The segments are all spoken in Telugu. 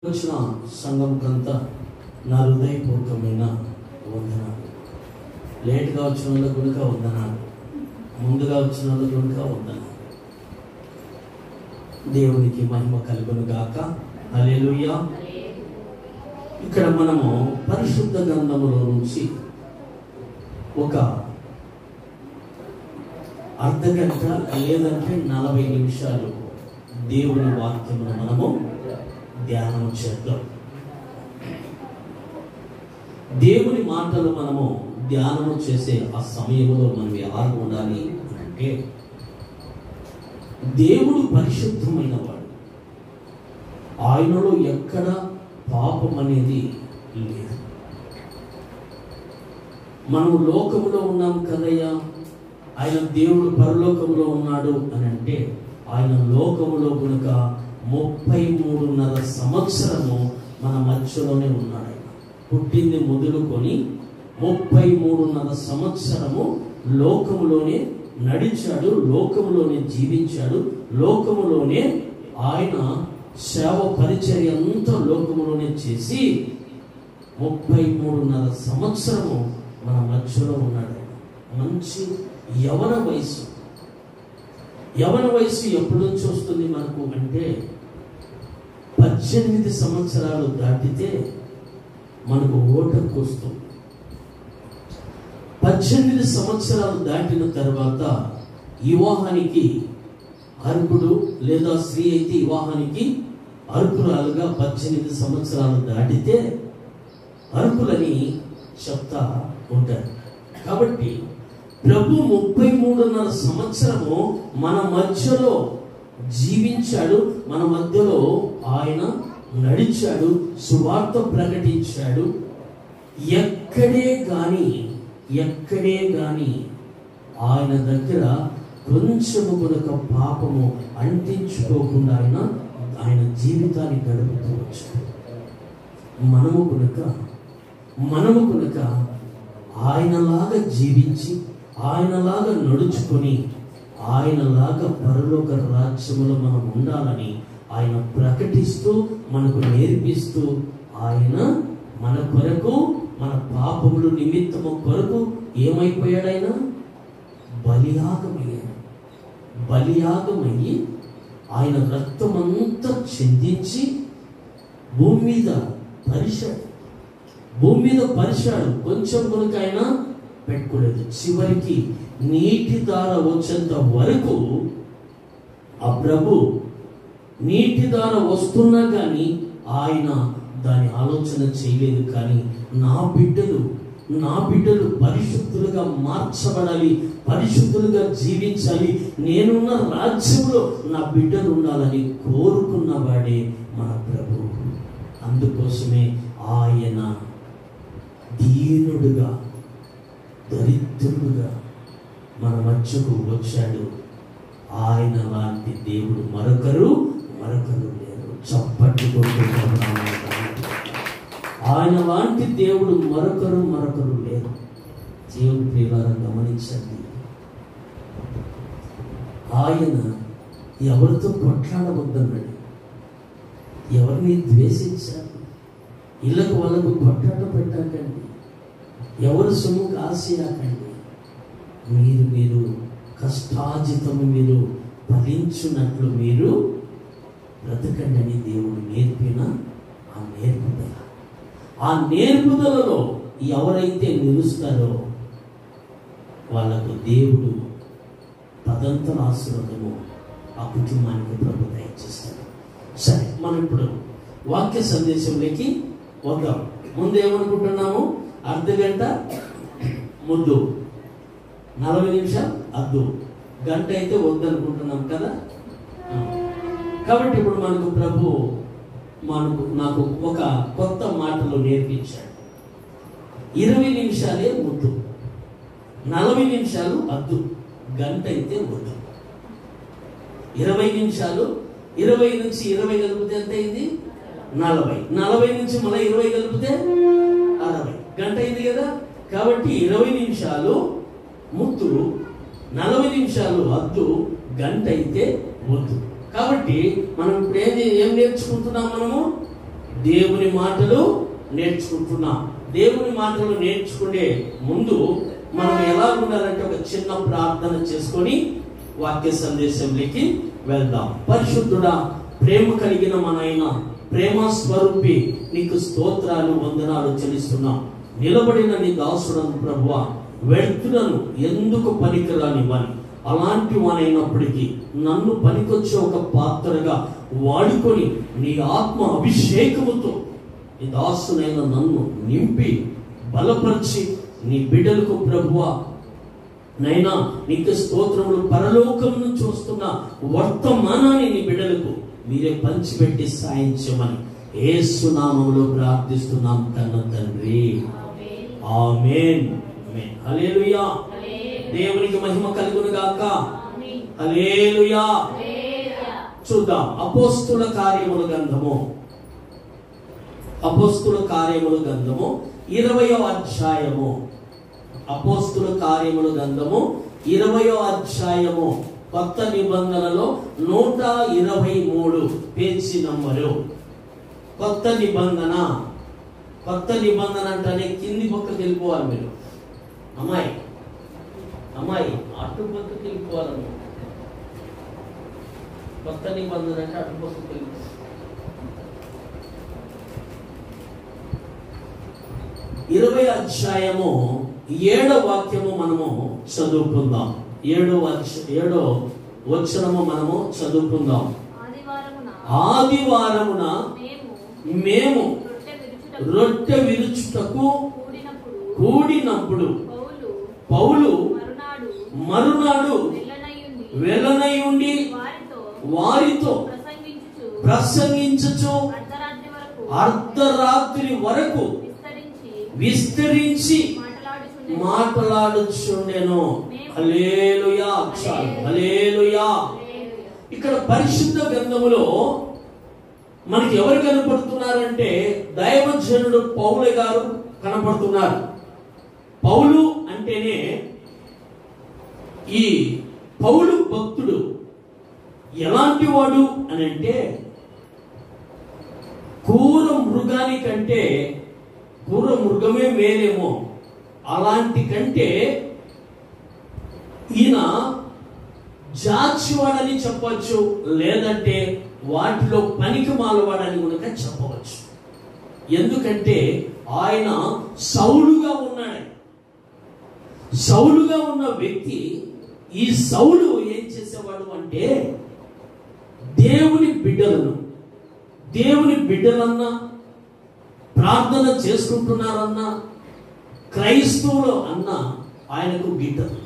వచ్చిన సంఘంకంతా నా హృదయపూర్వకమైన వందనాలు. లేట్గా వచ్చిన వాళ్ళకు కనుక వందనాలు, ముందుగా వచ్చిన వాళ్ళకు కనుక వందనాలు. దేవునికి మహిమ కలుగును గాక. హల్లెలూయా. ఇక్కడ మనము పరిశుద్ధ గ్రంథములో నుంచి ఒక అర్ధగంట లేదంటే 40 నిమిషాలు దేవుని వాక్యమును మనము ధ్యానం చేద్దాం. దేవుని మాటలు మనము ధ్యానం చేసే ఆ సమయంలో మనం ఎలా ఉండాలి అంటే, దేవుడు పరిశుద్ధమైన వాడు, ఆయనలో ఎక్కడ పాపం అనేది లేదు. మనం లోకములో ఉన్నాం కదయ్యా, ఆయన దేవుడు పరలోకములో ఉన్నాడు అని అంటే, ఆయన లోకములో కనుక 33.5 సంవత్సరము మన మధ్యలోనే ఉన్నాడు. ఆయన పుట్టింది మొదలుకొని 33.5 సంవత్సరము లోకములోనే నడిచాడు, లోకములోనే జీవించాడు, లోకములోనే ఆయన సేవ పరిచర్య అంతా లోకములోనే చేసి 33.5 సంవత్సరము మన మధ్యలో ఉన్నాడు. మంచి యవన వయసు. యవన వయసు ఎప్పటి నుంచి వస్తుంది మనకు అంటే, 18 సంవత్సరాలు దాటితే మనకు ఓటకు వస్తుంది. 18 సంవత్సరాలు దాటిన తర్వాత వివాహానికి అర్హుడు, లేదా స్త్రీ అయితే వివాహానికి అర్హురాలుగా 18 సంవత్సరాలు దాటితే అర్హులని చెప్తా ఉంటారు. కాబట్టి ప్రభు 33.5 సంవత్సరము మన మధ్యలో జీవించాడు, మన మధ్యలో ఆయన నడిచాడు, సువార్త ప్రకటించాడు. ఎక్కడే గాని ఆయన దగ్గర కొంచెము కనుక పాపము అంటించుకోకుండా ఆయన జీవితాన్ని గడుపుతూ వచ్చాడు. మనము కనుక ఆయనలాగా జీవించి, ఆయనలాగా నడుచుకొని, ఆయనలాగా పరలోక రాజ్యములో మనం ఉండాలని ఆయన ప్రకటిస్తూ, మనకు నేర్పిస్తూ, ఆయన మన కొరకు, మన పాపములు నిమిత్తము కొరకు ఏమైపోయాడు? ఆయన బలియాగమయ్యి ఆయన రక్తమంతా చిందించి భూమి మీద పరిశాడు. కొంచెం కనుక ఆయన పెట్టుకోలేదు. చివరికి నీటి ధార వచ్చేంత వరకు ఆ ప్రభు నీటి ధార వస్తున్నా కానీ ఆయన దాని ఆలోచన చేయలేదు. కానీ నా బిడ్డలు పరిశుద్ధులుగా మార్చబడాలి, పరిశుద్ధులుగా జీవించాలి, నేనున్న రాజ్యంలో నా బిడ్డలు ఉండాలని కోరుకున్నవాడే మన ప్రభు. అందుకోసమే ఆయన దీనుడుగా, దరిద్రుడుగా మన మధ్యకు వచ్చాడు. ఆయన లాంటి దేవుడు మరొకరు లేరు. చప్పట్లు కొట్టుకుంటున్నాము. ఆయన లాంటి దేవుడు మరొకరు లేరు. దేవుని ప్రియులారా గమనించండి, ఆయన ఎవరితో కొట్లాడవద్దన్నాడు, ఎవరిని ద్వేషించారు, ఇళ్ళకు వాళ్ళకు కొట్లాట పెట్టకండి, ఎవరు సొమ్ముకు ఆశయాకండి, మీరు కష్టాజితము మీరు ఫలించున్నట్లు మీరు బ్రతకండి అని దేవుడు నేర్పిన ఆ నేర్పుదలలో ఎవరైతే నిలుస్తారో వాళ్ళకు దేవుడు తదంతర ఆశీర్వాదము ఆ కుటుంబానికి ప్రభు దయచేస్తాడు. సరే, మనం ఇప్పుడు వాక్య సందేశంలోకి వద్దాం. ముందు ఏమనుకుంటున్నాము? అర్ధగంట ముందు, 40 నిమిషాలు అద్దు, గంట అయితే వద్దనుకుంటున్నాం కదా. కాబట్టి ఇప్పుడు మనకు ప్రభు నాకు ఒక కొత్త మాటలు నేర్పించాడు. 20 నిమిషాలే ముద్దు, 40 నిమిషాలు అద్దు, గంట అయితే వద్దు. 20 నిమిషాలు, 20 నుంచి 20 కలిపితే ఎంత అయింది? 40. 40 నుంచి మళ్ళీ 20 కలిపితే 60, గంట అయింది కదా. కాబట్టి 20 నిమిషాలు ముద్దు, 40 నిమిషాలు అద్దు, గంట అయితే వద్దు. కాబట్టి మనం ఇప్పుడు ఏం నేర్చుకుంటున్నాం? మనము దేవుని మాటలు నేర్చుకుంటున్నాం. దేవుని మాటలు నేర్చుకునే ముందు మనం ఎలా ఉండాలంటే ఒక చిన్న ప్రార్థన చేసుకొని వాక్య సందేశంలోకి వెళ్దాం. పరిశుద్ధుడా, ప్రేమ కలిగిన మనైన ప్రేమ స్వరూపి, నీకు స్తోత్రాలు వందనాలు చెల్లిస్తున్నాం. నిలబడిన నీ దాసుడను ప్రభువా, వ్యక్తులను ఎందుకు పనికిరానివ్వని, అలాంటి వానైనప్పటికీ నన్ను పనికొచ్చే ఒక పాత్రగా వాడుకొని నీ ఆత్మ అభిషేకముతో నీ దాసునైన నన్ను నింపి బలపరిచి నీ బిడ్డలకు ప్రభువా నైనా నీకు స్తోత్రములు, పరలోకం నుంచి వస్తున్న వర్తమానాన్ని నీ బిడ్డలకు మీరే పంచిపెట్టి సాయం చేయమని యేసు నామములో ప్రార్థిస్తున్నాం కన్న తండ్రి. ఆమేన్. హల్లెలూయా. దేవునికి మహిమ కలుగును గాక. హల్లెలూయా. చూద్దాం అపోస్తుల కార్యముల గ్రంథము, అపోస్తుల కార్యముల గ్రంథము 20వ అధ్యాయము, అపోస్తుల కార్యముల గ్రంథము 20వ అధ్యాయము, కొత్త నిబంధనలో 123 పేజీ నంబరు. కొత్త నిబంధన, కొత్త నిబంధన అంటేనే కింది పక్కకి వెళ్ళిపోవాలి మీరు. అమ్మాయి అటు పక్కకి వెళ్ళిపోవాలి. కొత్త నిబంధన అంటే అటు పక్కకి వెళ్ళిపోవాలి. 20వ అధ్యాయము 7వ వాక్యము మనము చదువుకుందాం. 7వ వచనము మనము చదువుకుందాం. ఆదివారమున మేము రొట్టె విరుచుటకు కూడినప్పుడు పౌలు మరునాడు వెలనయుండి వారితో ప్రసంగించుచు అర్ధరాత్రి వరకు విస్తరించి మాట్లాడుచుండెను. హల్లెలూయా. హల్లెలూయా. ఇక్కడ పరిశుద్ధ గ్రంథములో మనకి ఎవరు కనపడుతున్నారంటే దైవజనుడు పౌలు గారు కనపడుతున్నారు. పౌలు అంటేనే ఈ పౌలు భక్తుడు ఎలాంటి వాడు అని అంటే, క్రూర మృగానికంటే క్రూర మృగమే మేలేమో, అలాంటి కంటే ఈయన జాచివాడని చెప్పవచ్చు, లేదంటే వాటిలో పనికి మాలవాడని కూడా చెప్పవచ్చు. ఎందుకంటే ఆయన సౌలుగా ఉన్నాడు. సౌలుగా ఉన్న వ్యక్తి, ఈ సౌలు ఏం చేసేవాడు అంటే దేవుని బిడ్డలన్నా ప్రార్థన చేసుకుంటున్నారన్నా క్రైస్తవులు అన్న ఆయనకు గిట్టదు.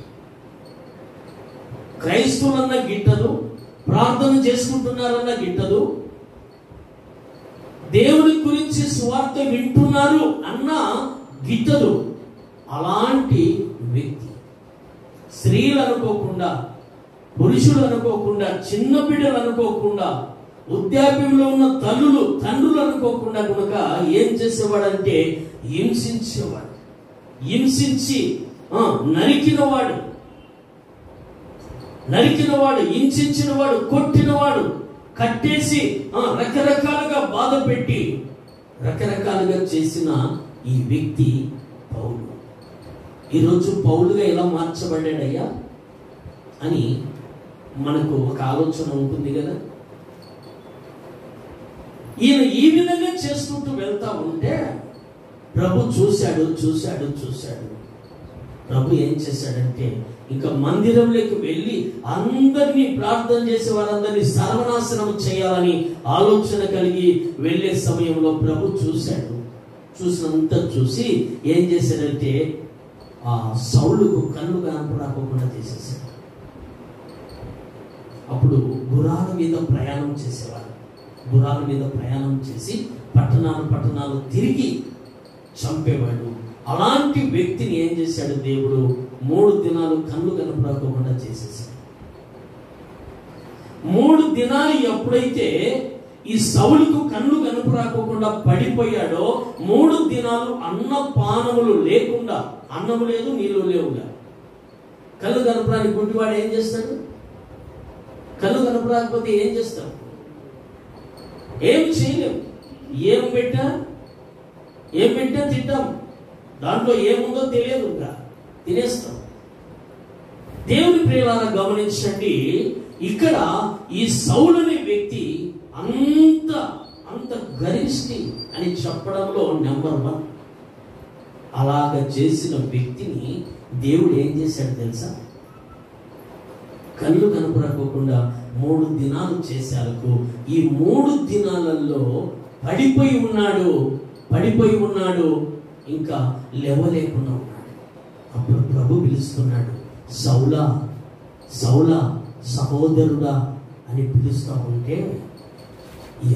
క్రైస్తవులన్న గిట్టదు, ప్రార్థన చేసుకుంటున్నారన్న గిట్టదు, దేవుని గురించి సువార్త వింటున్నారు అన్న గిట్టదు. అలాంటి వ్యక్తి స్త్రీలు అనుకోకుండా, పురుషులు అనుకోకుండా, చిన్న బిడ్డలు అనుకోకుండా, వృద్ధాప్యంలో ఉన్న తండ్రులు అనుకోకుండా కనుక ఏం చేసేవాడంటే హింసించేవాడు. హింసించి నరికినవాడు, హింసించినవాడు, కొట్టినవాడు, కట్టేసి రకరకాలుగా బాధ పెట్టి రకరకాలుగా చేసిన ఈ వ్యక్తి పౌలు. ఈరోజు పౌలుగా ఎలా మార్చబడ్డాడయ్యా అని మనకు ఒక ఆలోచన ఉంటుంది కదా. ఈయన ఈ విధంగా చేసుకుంటూ వెళ్తా ఉంటే ప్రభు చూశాడు. ప్రభు ఏం చేశాడంటే ఇంకా మందిరంలోకి వెళ్ళి అందరినీ ప్రార్థన చేసే వారందరినీ సర్వనాశనం చేయాలని ఆలోచన కలిగి వెళ్ళే సమయంలో ప్రభు చూశాడు. చూసినంత చూసి ఏం చేశాడంటే ఆ సౌలుకు కన్ను కనపడకుండా చేసేసాడు. అప్పుడు గుర్రాల మీద ప్రయాణం చేసేవాడు. గుర్రాల మీద ప్రయాణం చేసి పట్టణాలు తిరిగి చంపేవాడు. అలాంటి వ్యక్తిని ఏం చేశాడు దేవుడు? 3 దినాలు కన్ను కనపడకుండా చేసేసాడు. 3 దినాలు ఎప్పుడైతే ఈ సౌలుకు కన్ను కనపడకుండా పడిపోయాడో 3 దినాలు అన్నపానములు లేకుండా, అన్నము లేదు నీళ్లు లేవుగా. కన్ను కనపడానికి గుడ్డివాడు ఏం చేస్తాడు? కన్ను కనపడకపోతే ఏం చేస్తాడు? ఏమి చేయలేవు. ఏం పెట్టా తింటాం, దాంట్లో ఏముందో తెలియదు, ఇంకా తినేస్తాం. దేవుని ప్రియులారా గమనించండి, ఇక్కడ ఈ సౌలు అనే వ్యక్తి అంత గరిష్ఠి అని చెప్పడంలో నెంబర్ 1. అలాగ చేసిన వ్యక్తిని దేవుడు ఏం చేశాడు తెలుసా? కళ్ళు కనపడకోకుండా 3 దినాలు చేశారు. ఈ 3 దినాలలో పడిపోయి ఉన్నాడు, ఇంకా లేవలేకుండా ఉన్నాడు. అప్పుడు ప్రభు పిలుస్తున్నాడు, సౌలా సౌలా సహోదరుడా అని పిలుస్తా ఉంటే,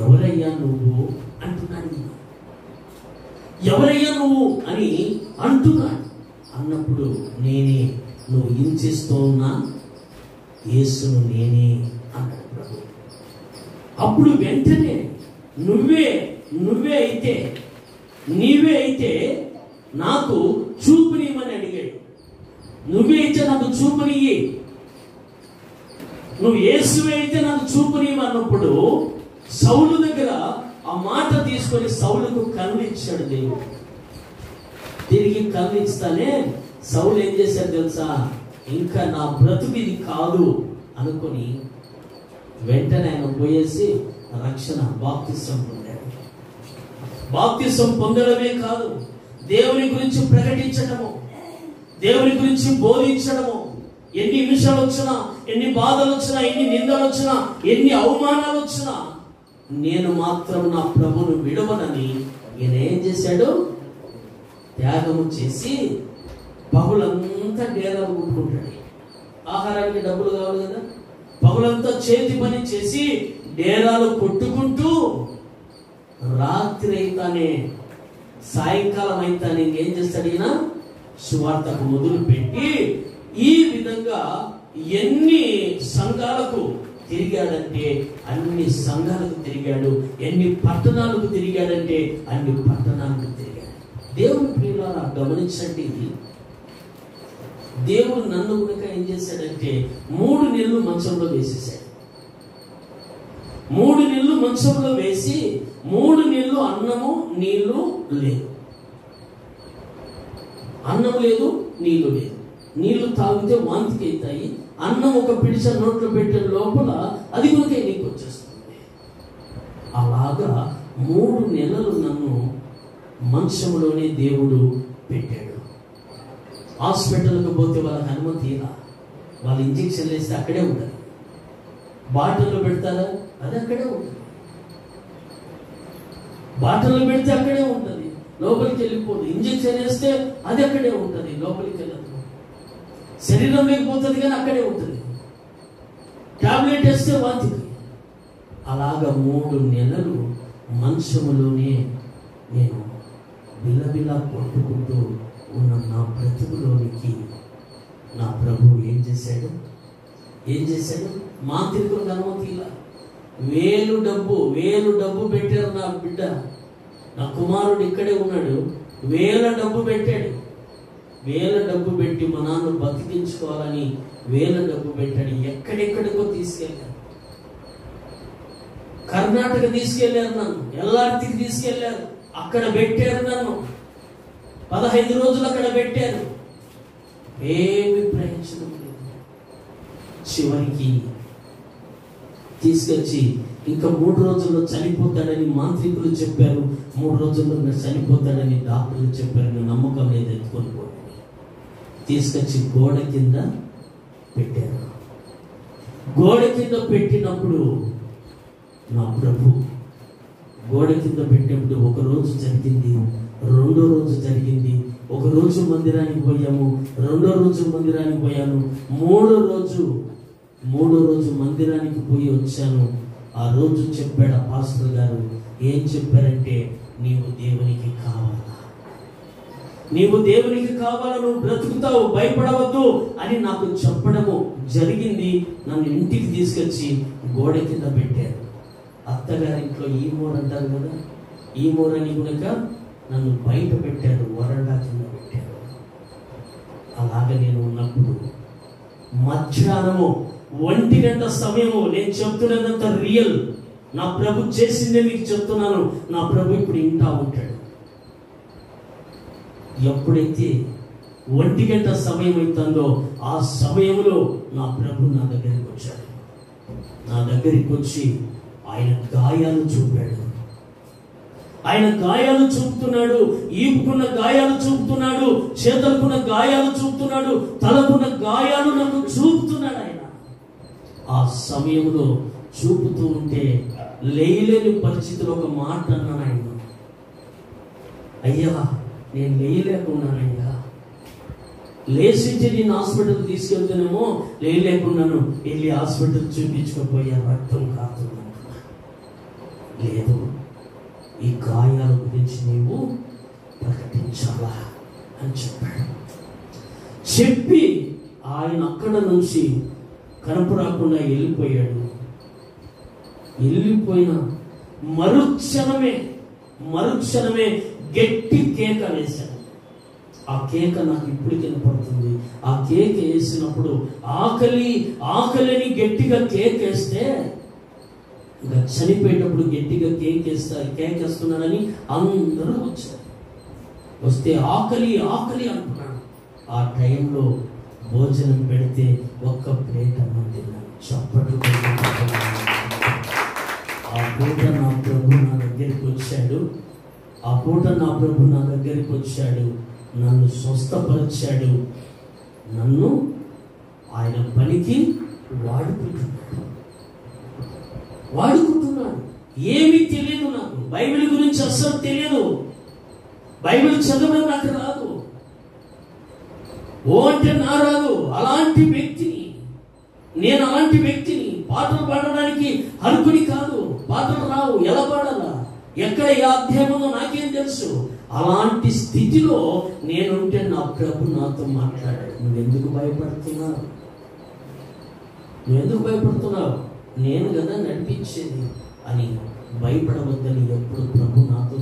ఎవరయ్యా నువ్వు అంటున్నాడు. ఎవరయ్యా నువ్వు అని అంటున్నాడు. అన్నప్పుడు నేనే, నువ్వు హింసిస్తూ ఉన్నా యేసును నేనే అన్నాడు ప్రభు. అప్పుడు వెంటనే నీవే అయితే నాకు చూపునియమని అడిగాడు. నువ్వే అయితే నాకు చూపునియ్యి, నువ్వు యేసువే అయితే నాకు చూపునియమన్నప్పుడు సౌలు దగ్గర ఆ మాట తీసుకొని సౌలుకు కన్ను ఇచ్చాడు దేవుడు. తిరిగి కన్ను ఇస్తానే సౌలు ఏం చేశాడు తెలుసా? ఇంకా నా బ్రతుకు ఇది కాదు అనుకొని వెంటనే ఆయన పోయేసి రక్షణ బాప్తిసం పొందాడు. బాప్తిసం పొందడమే కాదు, దేవుని గురించి ప్రకటించడము, దేవుని గురించి బోధించడము. ఎన్ని విషయాలు వచ్చినా, ఎన్ని బాధలు వచ్చినా, ఎన్ని నిందలు వచ్చినా, ఎన్ని అవమానాలు వచ్చినా, నేను మాత్రం నా ప్రభువును విడవనని ఈయన ఏం చేశాడు? త్యాగము చేసి పగులంతా డేరాలు కొట్టుకుంటాడు. ఆహారానికి డబ్బులు కావాలి కదా, పగులంతా చేతి పని చేసి డేరాలు కొట్టుకుంటూ రాత్రి అయితేనే, సాయంకాలం అయితేనే ఏం చేస్తాడు ఈయన? సువార్తకు మొదలు పెట్టి ఈ విధంగా ఎన్ని సంఘాలకు తిరిగాడంటే అన్ని సంఘాలకు తిరిగాడు. ఎన్ని పట్టణాలకు తిరిగాడంటే అన్ని పట్టణాలకు తిరిగాడు. దేవుని ప్రియులారా గమనించండి, దేవుడు నన్ను కనుక ఏం చేశాడంటే 3 నెలలు మంచంలో వేసేసాడు. 3 నెలలు మంచంలో వేసి 3 నెలలు అన్నము నీళ్లు లేదు, అన్నం లేదు, నీళ్లు లేదు. నీళ్లు తాగితే వాంతికి అవుతాయి, అన్నం ఒక పిడిచ నోట్లో పెట్టే లోపల అది కూడా నీకు వచ్చేస్తుంది. అలాగా 3 నెలలు నన్ను మంచంలోనే దేవుడు పెట్టాడు. హాస్పిటల్కి పోతే వాళ్ళకి అనుమతి ఇలా, వాళ్ళు ఇంజెక్షన్ వేస్తే అక్కడే ఉంటుంది. బాటిల్లో పెడతారా, అది అక్కడే ఉంటుంది. బాటిల్లో పెడితే అక్కడే ఉంటుంది, లోపలికి వెళ్ళిపోదు. ఇంజెక్షన్ వేస్తే అది అక్కడే ఉంటుంది, లోపలికి వెళ్ళదు. శరీరం లేకపోతుంది కానీ అక్కడే ఉంటుంది. టాబ్లెట్ వేస్తే వాంతికి. అలాగా 3 నెలలు మంచములోనే నేను బిల్లబిల్ల కొట్టుకుంటూ ఉన్న నా బ్రతుకులోనికి నా ప్రభు ఏం చేశాడు? మాంత్రికులకు అనుమతి ఇలా. 1000 డబ్బు పెట్టారు నా బిడ్డ, నా కుమారుడు ఇక్కడే ఉన్నాడు. 1000 డబ్బు పెట్టాడు. 1000 డబ్బు పెట్టి మా నాన్న బతికించుకోవాలని 1000 డబ్బు పెట్టాడు. ఎక్కడెక్కడికో తీసుకెళ్ళారు. కర్ణాటక తీసుకెళ్లారు నన్ను, ఎల్లార్తికి తీసుకెళ్లారు, అక్కడ పెట్టారు నన్ను. 15 రోజులు అక్కడ పెట్టారు. ఏమి ప్రయోజనం లేదు. చివరికి తీసుకొచ్చి ఇంకా 3 రోజుల్లో చనిపోతాడని మాంత్రికులు చెప్పారు. 3 రోజుల్లో చనిపోతాడని డాక్టర్లు చెప్పారు. నమ్మకం లేదు, ఎత్తుకొని పోయి తీసుకొచ్చి గోడ కింద పెట్టారు. గోడ కింద పెట్టినప్పుడు నా ప్రభు గోడ కింద పెట్టినప్పుడు 1 రోజు జరిగింది, 2వ రోజు జరిగింది. 1 రోజు మందిరానికి పోయాము, 2వ రోజు మందిరానికి పోయాను, 3వ రోజు మందిరానికి పోయి వచ్చాను. ఆ రోజు చెప్పాడు పాస్టర్ గారు, ఏం చెప్పారంటే, నీవు దేవునికి కావాలా, నువ్వు బ్రతుకుతావు, భయపడవద్దు అని నాకు చెప్పడము జరిగింది. నన్ను ఇంటికి తీసుకొచ్చి గోడ కింద పెట్టారు. అత్తగారింట్లో ఈ మూర అంటారు కదా, ఈ మూరని కనుక నన్ను బయట పెట్టారు, వరండా కింద పెట్టారు. అలాగ నేను ఉన్నప్పుడు మధ్యాహ్నము 1 గంట సమయము, నేను చెప్తున్నదంతా రియల్. నా ప్రభు చేసిందే మీకు చెప్తున్నాను. నా ప్రభు ఇప్పుడు ఇంటా ఉంటాడు. ఎప్పుడైతే 1 గంట సమయం అవుతుందో ఆ సమయంలో నా ప్రభు నా దగ్గరికి వచ్చాడు. నా దగ్గరికి వచ్చి ఆయన గాయాలు చూపాడు. ఆయన గాయాలు చూపుతున్నాడు. ఈపుకున్న గాయాలు చూపుతున్నాడు, చేతులకున్న గాయాలు చూపుతున్నాడు, తలకున్న గాయాలు నాకు చూపుతున్నాడు. ఆయన ఆ సమయంలో చూపుతూ ఉంటే లేయలేని పరిస్థితిలో ఒక మాట అన్నాను. ఆయన, అయ్యా నేను లేయలేకున్నానయ్యా, లేచించి నేను హాస్పిటల్ తీసుకెళ్తానేమో లేయలేకున్నాను, వెళ్ళి హాస్పిటల్ చూపించుకోపోయా, రక్తం కారుతుందంటున్నా. లేదు, ఈ గాయాల గురించి నీవు ప్రకటించాలా అని చెప్పాడు. చెప్పి ఆయన అక్కడ నుంచి కనపరాకుండా వెళ్ళిపోయాడు. వెళ్ళిపోయిన మరుక్షణమే గట్టి కేక వేశాడు. ఆ కేక నాకు ఇప్పటికి వినపడుతుంది. ఆ కేక వేసినప్పుడు ఆకలి ఆకలిని గట్టిగా కేక్ వేస్తే, ఇంకా చనిపోయేటప్పుడు గట్టిగా కేకేస్తున్నాడని అందరూ వచ్చారు. వస్తే ఆకలి ఆకలి అంటున్నాడు. ఆ టైంలో భోజనం పెడితే ఒక్క ప్లేట్ అన్నం తిన్నాను. చప్పట్లు. ఆ పూట నా ప్రభు నా దగ్గరికి వచ్చాడు. నన్ను స్వస్థపరిచాడు. నన్ను ఆయన పనికి వాడుకుంటున్నాడు. ఏమీ తెలియదు నాకు, బైబిల్ గురించి అస్సలు తెలియదు, బైబిల్ చదవడం నాకు రాదు, ఓ అంటే నా రాదు. అలాంటి వ్యక్తిని పాటలు పాడడానికి అర్హుని కాదు. పాటలు రావు, ఎలా పాడాలా, ఎక్కడ ఏ అధ్యాయంలో నాకేం తెలుసు. అలాంటి స్థితిలో నేనుంటే నా ప్రభు నాతో మాట్లాడాడు. నువ్వెందుకు భయపడుతున్నావు, నేను కదా నడిపించేది అని భయపడవద్దని ఎప్పుడు ప్రభు నాతో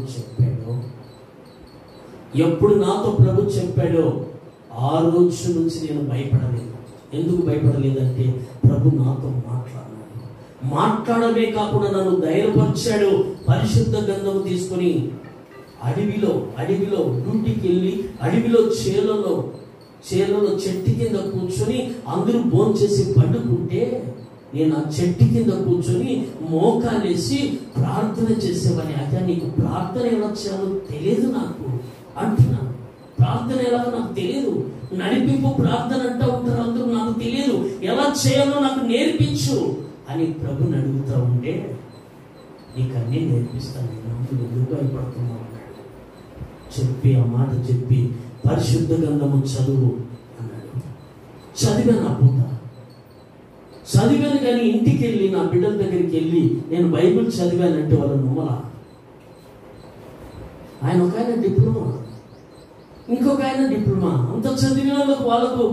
చెప్పాడో ఆ రోజు నుంచి నేను భయపడలేదు. ఎందుకు భయపడలేదంటే ప్రభు నాతో మాట్లాడమే కాకుండా నన్ను ధైర్యపరిచాడు. పరిశుద్ధ గ్రంథము తీసుకొని అడవిలో డ్యూటీకి వెళ్ళి అడవిలో చేలలో చెట్టు కింద కూర్చొని అందరూ భోంచేసి పండుకుంటే నేను ఆ చెట్టు కింద కూర్చొని మోకాలేసి ప్రార్థన చేసేవాడిని. అదే నీకు ప్రార్థన ఎలా చేయాలో తెలియదు నాకు అంటున్నాను. ప్రార్థన ఎలాగో నాకు తెలియదు, నడిపింపు ప్రార్థన అంటూ ఉంటారు అందరూ, నాకు తెలియదు, ఎలా చేయాలో నాకు నేర్పించు అని ప్రభుని అడుగుతూ ఉంటే, నీకు అన్నీ నేర్పిస్తాను, నేను ఎందుకు భయపడుతున్నావు అన్నాడు. చెప్పి ఆ మాట చెప్పి పరిశుద్ధ గ్రంథము చదువు అన్నాడు. చదివాను. ఆ పూట చదివాను, కానీ ఇంటికి వెళ్ళి నా బిడ్డల దగ్గరికి వెళ్ళి నేను బైబిల్ చదివానంటే వాళ్ళు నమ్మలా. ఒక ఆయన డిప్లొమా, ఇంకొక ఆయన డిప్లొమా, అంత చదివిన వాళ్ళకు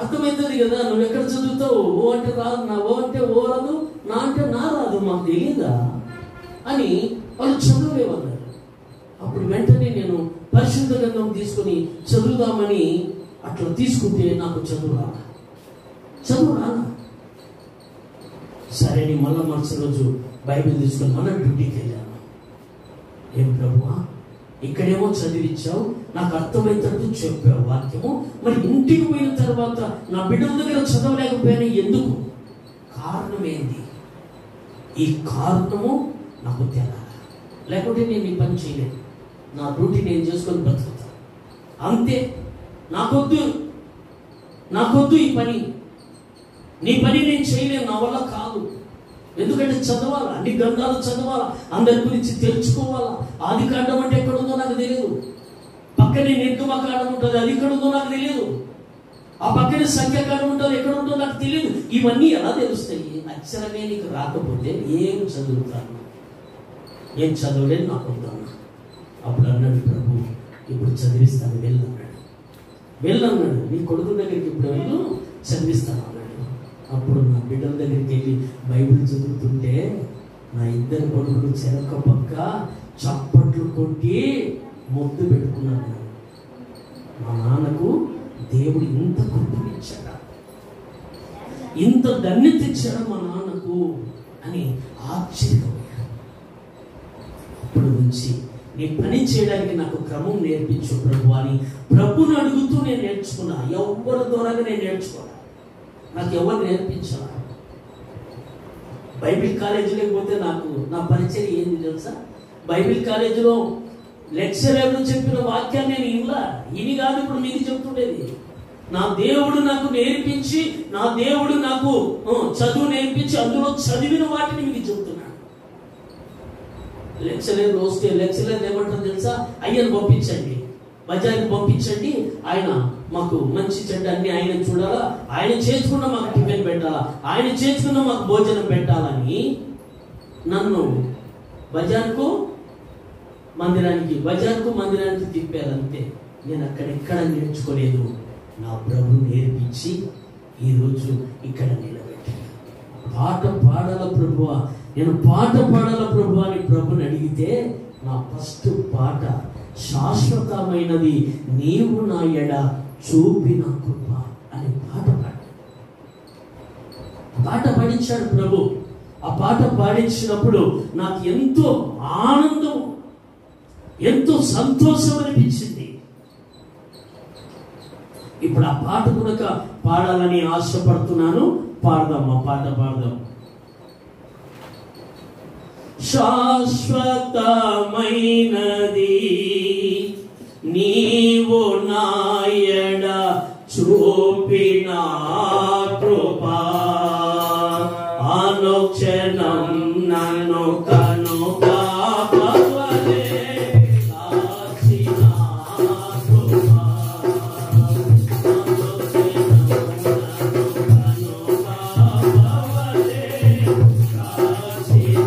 అర్థమవుతుంది కదా, నువ్వు ఎక్కడ చదువుతావు, ఓ అంటే రాదు, నా ఓ అంటే ఓ రాదు, నా అంటే నా రాదు, మాకు తెలియదా అని వాళ్ళు చదువులేవన్నారు. అప్పుడు వెంటనే నేను పరిశుద్ధ గ్రంథం తీసుకొని చదువుదామని అట్లా తీసుకుంటే నాకు చదువు రానా. సరే నీ మళ్ళా మరుసటి రోజు బైబిల్ తీసుకొని మళ్ళీ డ్యూటీకి వెళ్ళాను. ఏం ప్రభువా, ఇక్కడేమో చదివించావు, నాకు అర్థమవుతాడు చెప్పావు వాక్యము, మరి ఇంటికి పోయిన తర్వాత నా బిడ్డల దగ్గర చదవలేకపోయినా ఎందుకు, కారణం ఏంది? ఈ కారణము నాకు తెలాలి, లేకుంటే నేను ఈ పని చేయలేను, నా డ్యూటీ నేను చేసుకొని బ్రతుకుతా అంతే. నాకొద్దు ఈ పని, నీ పని నేను చేయలేను, నా వల్ల కాదు. ఎందుకంటే చదవాలా, అన్ని గ్రంథాలు చదవాలా, అందరి గురించి తెలుసుకోవాలా. ఆది కాండం అంటే ఎక్కడుందో నాకు తెలియదు, పక్కనే నిర్గమకాండం ఉంటుంది, అది ఎక్కడుందో నాకు తెలియదు, ఆ పక్కనే సంఖ్యాకాండం ఉంటుంది, ఎక్కడుందో నాకు తెలియదు. ఇవన్నీ ఎలా తెలుస్తాయి? అక్షరమే నీకు రాకపోతే ఏం చదువుతాను? ఏం చదవలేదు, నాకు వద్దాను. అప్పుడు అన్నాడు ప్రభు, ఇప్పుడు చదివిస్తాను, వెళ్ళన్నాడు. నీ కొడుకు దగ్గరికి ఇప్పుడు వెళ్ళు, చదివిస్తాను అన్నాడు. అప్పుడు నా బిడ్డల దగ్గరికి వెళ్ళి బైబిల్ చదువుతుంటే నా ఇద్దరు కొడుకులు చెరొక్క పక్క చప్పట్లు కొట్టి ముద్దు పెట్టుకున్నాడు. మా నాన్నకు దేవుడు ఇంత కృపనిచ్చాడా, ఇంత ధన్యత ఇచ్చాడా మా నాన్నకు అని ఆశ్చర్యపోయాడు. అప్పటి నుంచి నీ పని చేయడానికి నాకు క్రమం నేర్పించు ప్రభు అని ప్రభుని అడుగుతూ నేను నేర్చుకున్నా. ఎవరి ద్వారా నేను నేర్చుకున్నా, నాకు ఎవరు నేర్పించాల. బైబిల్ కాలేజీలోకి పోతే నాకు నా పరిచయం ఏంది తెలుసా? బైబిల్ కాలేజీలో లెక్చరర్లు చెప్పిన వాక్యాన్ని నేను ఇని కాదు ఇప్పుడు మీకు చెప్తుండేది. నా దేవుడు నాకు నేర్పించి, నా దేవుడు నాకు చదువు నేర్పించి అందులో చదివిన వాటిని మీకు చెప్తున్నాను. లెక్చరర్ వస్తే లెక్చరర్ ఏమంటారు తెలుసా? అయ్యను పంపించండి, బజార్కి పంపించండి, ఆయన మాకు మంచి చెడ్డ అన్ని ఆయన చూడాలా, ఆయన చేసుకున్న మాకు టిఫిన్ పెట్టాలా, ఆయన చేసుకున్న మాకు భోజనం పెట్టాలని నన్ను బజార్కు మందిరానికి తిప్పారంతే. నేను అక్కడెక్కడ నేర్చుకోలేదు, నా ప్రభు నేర్పించి ఈరోజు ఇక్కడ నిలబెట్టాను. పాట పాడాల ప్రభువా, నేను పాట పాడాల ప్రభు అని ప్రభుని అడిగితే నా ఫస్ట్ పాట శాశ్వతమైనది నీవు నా ఎడ చూపిన కృప అనే పాట పాడించాడు ప్రభు. ఆ పాట పాడించినప్పుడు నాకు ఎంతో ఆనందం, ఎంతో సంతోషం అనిపించింది. ఇప్పుడు ఆ పాట కనుక పాడాలని ఆశపడుతున్నాను. పాడదాం, ఆ పాట పాడదాం. శాశ్వతమైనది నీవు నా ఎడ చూపిన కృప, అనుక్షణం నన్ను కనుకాపవలే కాచిన కృప, అనుక్షణం నన్ను కనుకాపవలే కాచిన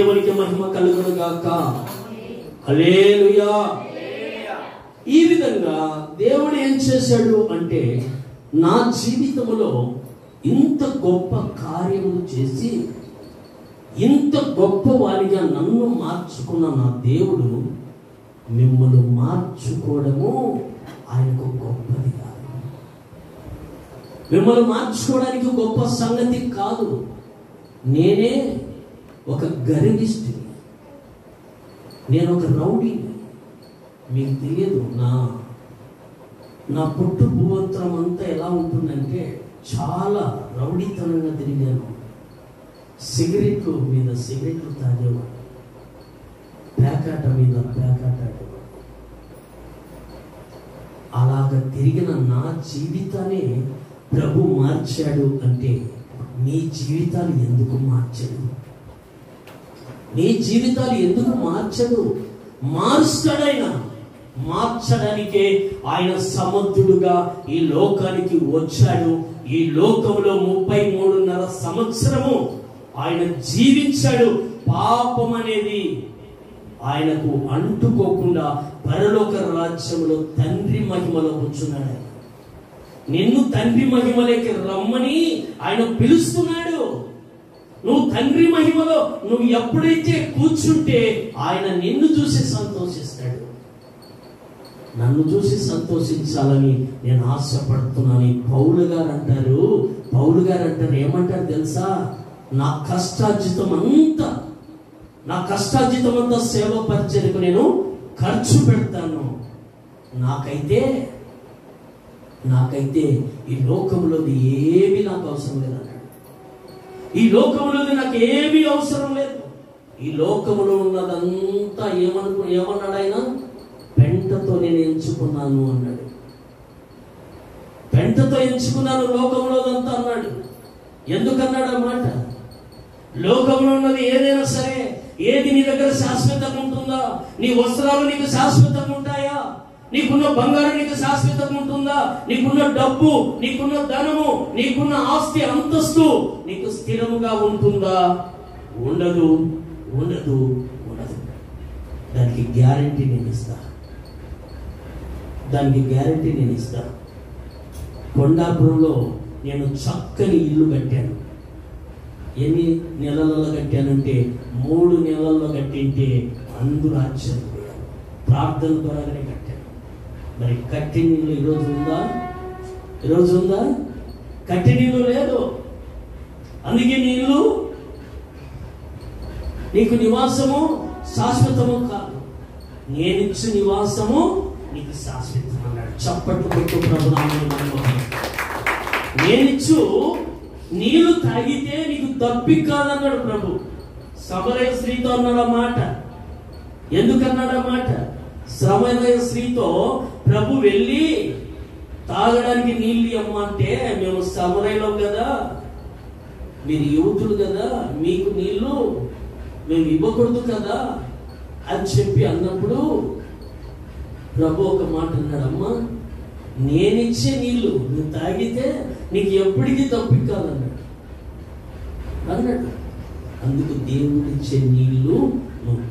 దేవునికి మహిమ కలుగును గాక. హల్లెలూయా. ఈ విధంగా దేవుడు ఏం చేశాడు అంటే, నా జీవితంలో ఇంత గొప్ప కార్యములు చేసి ఇంత గొప్ప వారిగా నన్ను మార్చుకున్న నా దేవుడు మిమ్మల్ని మార్చుకోవడము ఆయనకు గొప్పది కాదు. మిమ్మల్ని మార్చుకోవడానికి గొప్ప సంగతి కాదు. నేనే ఒక గర్విష్ఠుని, నేను ఒక రౌడీని. మీకు తెలియదు, నా పుట్టు భూవంతరం అంతా ఎలా ఉంటుందంటే చాలా రౌడీతనంగా తిరిగాను. సిగరెట్లు మీద సిగరెట్లు తాగేవాడు, పేకాట మీద పేకాట ఆడేవాడు. అలాగ తిరిగిన నా జీవితాన్ని ప్రభు మార్చాడు అంటే, మీ జీవితాలు ఎందుకు మార్చడు? మీ జీవితాలు ఎందుకు మార్చడు? మారుస్తాడైనా. మార్చడానికే ఆయన సమర్థుడుగా ఈ లోకానికి వచ్చాడు. ఈ లోకంలో 33.5 సంవత్సరము ఆయన జీవించాడు. పాపం అనేది ఆయనకు అంటుకోకుండా పరలోక రాజ్యంలో తండ్రి మహిమలో కూర్చున్నాడు. ఆయన నిన్ను తండ్రి మహిమలోకి రమ్మని ఆయన పిలుస్తున్నాడు. నువ్వు తండ్రి మహిమలో నువ్వు ఎప్పుడైతే కూర్చుంటే ఆయన నిన్ను చూసి సంతోషిస్తాడు. నన్ను చూసి సంతోషించాలని నేను ఆశపడుతున్నాను. పౌలు గారు అంటారు ఏమంటారు తెలుసా? నా కష్టార్జితం అంతా సేవ పరిచర్యకు నేను ఖర్చు పెడతాను. నాకైతే ఈ లోకంలోది ఏమీ నాకు అవసరం లేదు అన్నాడు. ఈ లోకంలోది నాకు ఏమీ అవసరం లేదు. ఈ లోకంలో ఉన్నదంతా ఏమన్నాడు ఆయన? పెంటతో నేను ఎంచుకున్నాను అన్నాడు. పెంటతో ఎంచుకున్నాను లోకంలోదంతా అన్నాడు. ఎందుకన్నాడు ఆ మాట? లోకంలో ఉన్నది ఏదైనా సరే, ఏది నీ దగ్గర శాశ్వతంగా ఉంటుందా? నీ వస్త్రాలు నీకు శాశ్వతంగా ఉంటాయా? నీకున్న బంగారం నీకు శాశ్వతంగా ఉంటుందా? నీకున్న డబ్బు, నీకున్న ధనము, నీకున్న ఆస్తి అంతస్తు నీకు స్థిరముగా ఉంటుందా? ఉండదు. దానికి గ్యారంటీ నేను ఇస్తా. కొండాపురంలో నేను చక్కని ఇల్లు కట్టాను. ఎన్ని నెలలలో కట్టానంటే 3 నెలల్లో కట్టింటే అందరూ ఆశ్చర్యపోయారు. ప్రార్థన ద్వారానే కట్టాను. మరి కట్టిన ఇల్లు ఈరోజు ఉందా? కట్టిన ఇల్లు లేదు. అందుకే నీ ఇల్లు నీకు నివాసము శాశ్వతము కాదు. నేనిచ్చు నివాసము నీకు శాశ్వతం అన్నాడు. చప్పట్లు కొట్టు ప్రభునామములో. నేనిచ్చు నీళ్లు తాగితే నీకు దప్పిక కాదన్నాడు ప్రభు. సమరయ స్త్రీతో అన్నాడు ఆ మాట. ఎందుకన్నాడు ఆ మాట? సమరయ స్త్రీతో ప్రభు వెళ్ళి తాగడానికి నీళ్ళు ఇవ్వమంటే, మేము సమరయలో కదా, మీరు యువతులు కదా, మీకు నీళ్లు మేము ఇవ్వకూడదు కదా అని చెప్పి అన్నప్పుడు ప్రభు ఒక మాట అన్నాడు, అమ్మా నేనిచ్చే నీళ్లు నువ్వు తాగితే నీకు ఎప్పటికీ తప్పిక కాదన్నాడు. అందుకు దేవుడిచ్చే నీళ్లు నువ్వు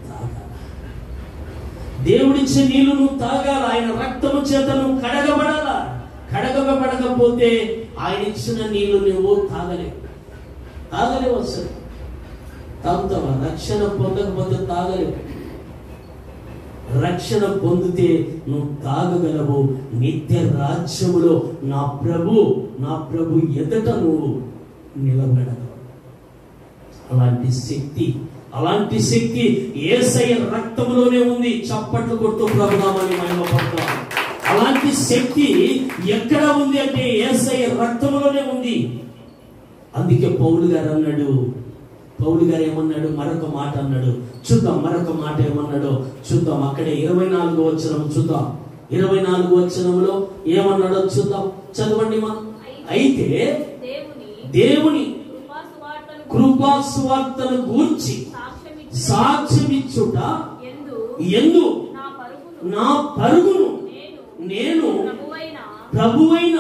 తాగాల. ఆయన రక్తము చేత నువ్వు కడగబడాలా. కడగబడకపోతే ఆయన ఇచ్చిన నీళ్లు నువ్వు తాగలేవు. అసలు తాగుతావా? రక్షణ పొందకపోతే తాగలేవు. రక్షణ పొందితే నువ్వు తాగగలవు. నిత్య రాజ్యములో నా ప్రభు ఎదుట నువ్వు నిలబడగలవు. అలాంటి శక్తి యేసయ్య రక్తములోనే ఉంది. చప్పట్లు కొడుతూ ప్రభునామాన్ని మహిమపడతాం. అలాంటి శక్తి ఎక్కడ ఉంది అంటే యేసయ్య రక్తములోనే ఉంది. అందుకే పౌలు గారు ఏమన్నాడు? మరొక మాట అన్నాడు. చూద్దాం మరొక మాట ఏమన్నాడో చూద్దాం. అక్కడే 24వ వచనం చూద్దాం. 24వ వచనంలో ఏమన్నాడో చూద్దాం. చదవండి మా. అయితే దేవుని కృపా సువార్తను గూర్చి సాక్ష్యమిచ్చుట యందు నా పరుగును నేను ప్రభువైన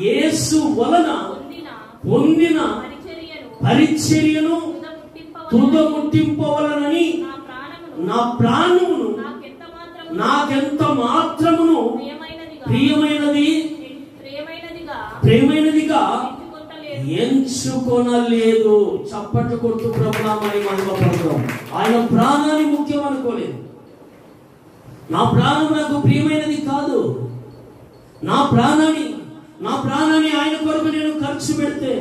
యేసు వలన పొందిన పరిచర్యను తుదముట్టింపవలనని నా ప్రాణమును నాకెంత మాత్రమును ప్రియమైనదిగా ఎంచుకొనలేదు. చప్పట్లు కొట్టు ప్రభునామని మహిమపడతాం. ఆయన ప్రాణాన్ని ముఖ్యం అనుకోలేదు. నా ప్రాణం నాకు ప్రియమైనది కాదు. నా ప్రాణాన్ని ఆయన కొరకు నేను ఖర్చు పెడితే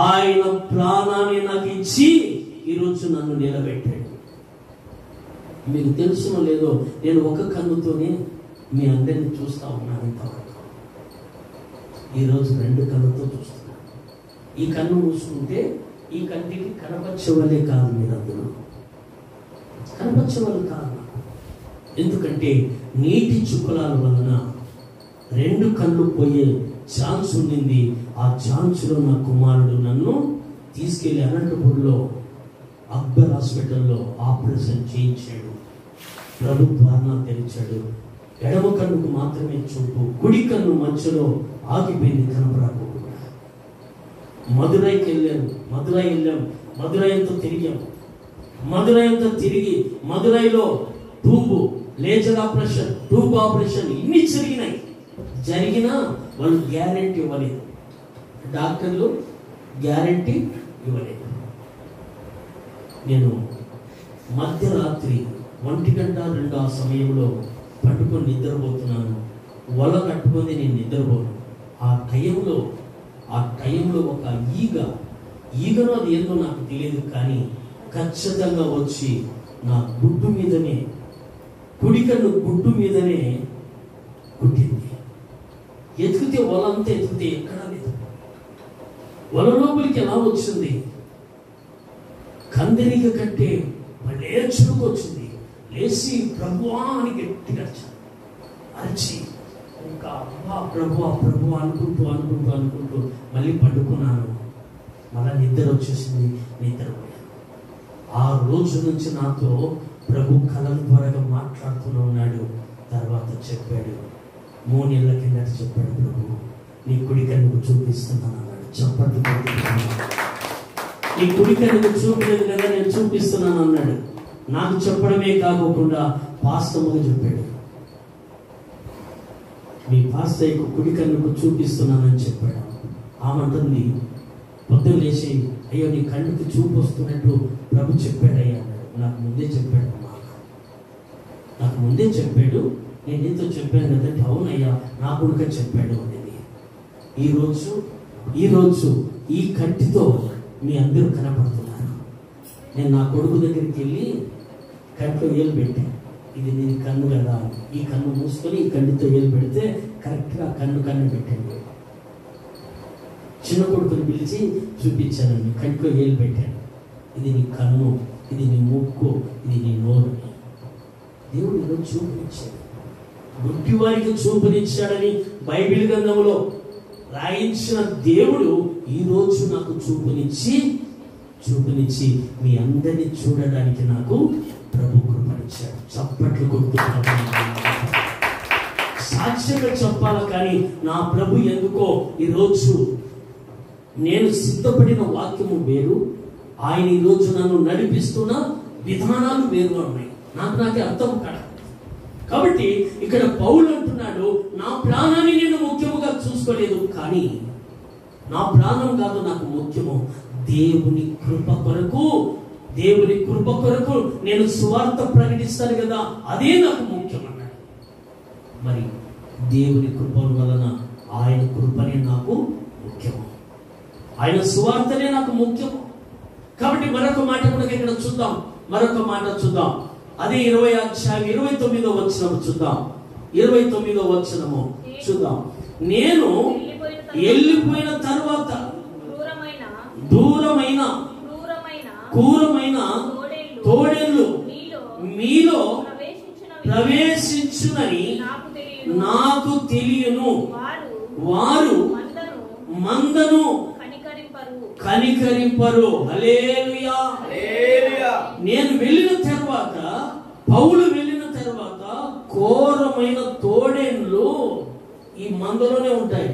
ఆయన ప్రాణాన్ని నాకు ఇచ్చి ఈరోజు నన్ను నిలబెట్టాడు. మీకు తెలుసునో లేదో, నేను ఒక కన్నుతోనే మీ అందరిని చూస్తా ఉన్నాను. ఇంతవరకు ఈరోజు 2 కన్నుతో చూస్తున్నాను. ఈ కన్ను మూసుకుంటే ఈ కంటికి కనపరచవలే కాదు, మీరందరూ కనపరచవలే కాదు. ఎందుకంటే నీటి చుక్కలాల వలన 2 కళ్ళు పోయే ఛాన్స్ ఉండింది. ఆ ఛాన్స్లో నా కుమారుడు నన్ను తీసుకెళ్లి అనంతపూర్లో అక్బర్ హాస్పిటల్లో ఆపరేషన్ చేయించాడు. ప్రభుత్వాన్ని తెరిచాడు. ఎడమ కన్నుకు మాత్రమే చూపు, కుడి కన్ను మధ్యలో ఆగిపోయింది, కనపడకుండా. మదురైకి వెళ్ళాం. మదురై అంతా తిరిగి మదురైలో లేజర్ ఆపరేషన్, ట్యూబ్ ఆపరేషన్ ఇన్ని జరిగినా వాళ్ళు గ్యారెంటీ ఇవ్వలేదు. డాక్టర్లు గ్యారెంటీ ఇవ్వలేదు. నేను మధ్యరాత్రి 1:02 ఆ సమయంలో పట్టుకొని నిద్రపోతున్నాను. వల కట్టుకొని నేను నిద్రపోను. ఆ టైంలో ఒక ఈగను అది ఏందో నాకు తెలియదు, కానీ ఖచ్చితంగా వచ్చి నా గుడ్డు మీదనే, కుడికన్ను గుడ్డు మీదనే కుట్టింది. ఎతికితే వలంతా ఎతికితే ఎక్కడా లేదు. వల లోపలికి ఎలా వచ్చింది? కందరిక కట్టే మళ్ళీ చురుకొచ్చింది. లేచి ప్రభువా అని గట్టిగా అరిచి ఇంకా ప్రభువా అనుకుంటూ మళ్ళీ పడుకున్నాను. మళ్ళీ నిద్ర వచ్చేసింది, నిద్రపోయాను. ఆ రోజు నుంచి నాతో ప్రభు కళల ద్వారా మాట్లాడుతూనే ఉన్నాడు. తర్వాత చెప్పాడు, 3 నెలల కిందట చెప్పాడు, ప్రభు నీ కుడి కన్నుకు చూపిస్తున్నాను అన్నాడు. చెప్పండి, నీ కుడి కన్నుకు చూపలేదు కదా, నేను చూపిస్తున్నాను అన్నాడు. నాకు చెప్పడమే కాకుండా పాస్టర్గా చెప్పాడు, మీ పాస్టర్కు కుడి కన్నుకు చూపిస్తున్నానని చెప్పాడు. ఆమంటుంది, పొద్దున్న లేచి అయ్యో నీ కన్నుకి చూపు వస్తున్నట్టు ప్రభు చెప్పాడయ్యా అన్నాడు. నాకు ముందే చెప్పాడు, నేను నీతో చెప్పాను కదంటే అవునయ్యా నా కొడుక చెప్పాడు అనేది. ఈరోజు ఈ కంటితో మీ అందరూ కనపడుతున్నారు. నేను నా కొడుకు దగ్గరికి వెళ్ళి కంటిలో ఏలు పెట్టాను, ఇది నీ కన్ను కదా. ఈ కన్ను మూసుకొని ఈ కంటితో ఏలు పెడితే కరెక్ట్గా కన్ను పెట్టండి. చిన్న కొడుకుని పిలిచి చూపించానండి, కంటిలో ఏలు పెట్టాను, ఇది నీ కన్ను, ఇది నీ ముక్కు, ఇది నీ నోరు. దేవుడు ఈరోజు చూపునిచ్చాడు. గుడ్డి వారికి చూపునిచ్చాడని బైబిల్ గ్రంథంలో రాయించిన దేవుడు ఈరోజు నాకు చూపునిచ్చి మీ అందరినీ చూడడానికి నాకు ప్రభు కృపనిచ్చాడు. చప్పట్లు కొడుతూ సాక్ష్యంగా చెప్పాలి. కానీ నా ప్రభు ఎందుకో ఈరోజు నేను సిద్ధపడిన వాక్యము వేరు, ఆయన ఈరోజు నన్ను నడిపిస్తున్న విధానాలు వేరు ఉన్నాయి. నాకే అర్థం కాదు. కాబట్టి ఇక్కడ పౌలు అంటున్నాడు, నా ప్రాణాన్ని నేను ముఖ్యముగా చూసుకోలేదు, కానీ నా ప్రాణం కాదు నాకు ముఖ్యము, దేవుని కృప కొరకు నేను సువార్త ప్రకటిస్తాను కదా, అదే నాకు ముఖ్యం అన్నాడు. మరి దేవుని కృప వలన ఆయన కృపనే నాకు ముఖ్యము, ఆయన సువార్తనే నాకు ముఖ్యము. కాబట్టి మరొక మాట కూడా ఇక్కడ చూద్దాం. అదే 20వ అధ్యాయం 29వ వచనం చూద్దాం. 29వ వచనము చూద్దాం. నేను వెళ్ళిపోయిన తరువాత దూరమైన క్రూరమైన తోడేళ్ళు మీలో ప్రవేశించునని నాకు తెలియను. వారు మందను కనికరింపరు. హల్లెలూయా. నేను వెళ్ళిన తర్వాత, పౌలు వెళ్ళిన తర్వాత ఘోరమైన తోడేళ్ళు ఈ మందలోనే ఉంటాయి.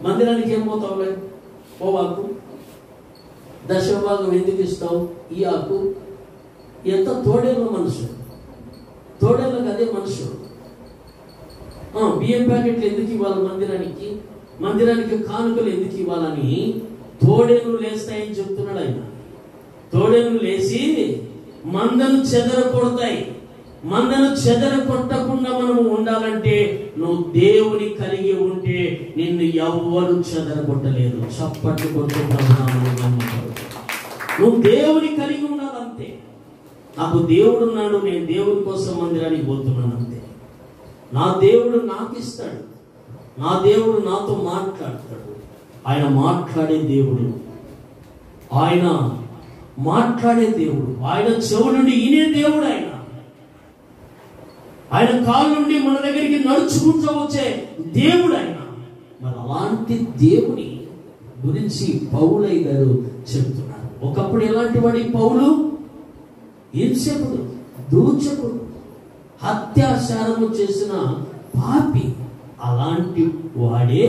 మందిరానికి ఏం పోతావు? పోవాకు. దశభాగం ఎందుకు ఇస్తావు? ఈ ఆకు ఎంత తోడేళ్ళ మనుషు, తోడేళ్ళకి అదే మనుషు. బియ్యం ప్యాకెట్లు ఎందుకు ఇవ్వాలి మందిరానికి? మందిరానికి కానుకలు ఎందుకు ఇవ్వాలని తోడేళ్ళు లేస్తాయని చెప్తున్నాడు ఆయన. తోడేళ్ళు లేచి మందను చెదరకొడతాయి. మందను చెదరకొట్టకుండా మనము ఉండాలంటే నువ్వు దేవుని కలిగి ఉంటే నిన్ను ఎవ్వరు చెదరగొట్టలేరు. చప్పట్లు కొట్టు నువ్వు దేవుని కలిగి ఉండాలంతే. నాకు దేవుడు ఉన్నాడు, నేను దేవుని కోసం మందిరానికి పోతున్నాను అంతే. నా దేవుడు నాకు ఇస్తాడు, నా దేవుడు నాతో మాట్లాడతాడు. ఆయన మాట్లాడే దేవుడు, ఆయన మాట్లాడే దేవుడు, ఆయన చెవు నుండి ఈనే దేవుడు, ఆయన కాళ్ళ నుండి మన దగ్గరికి నడుచుకుంటూ వచ్చే దేవుడు ఆయన. మరి అలాంటి దేవుని గురించి పౌలయ్య గారు చెప్తున్నారు. ఒకప్పుడు ఎలాంటి వాడి పౌలు? హింసకుడు, దూచకుడు, హత్యాచారము చేసిన పాపి. అలాంటి వాడే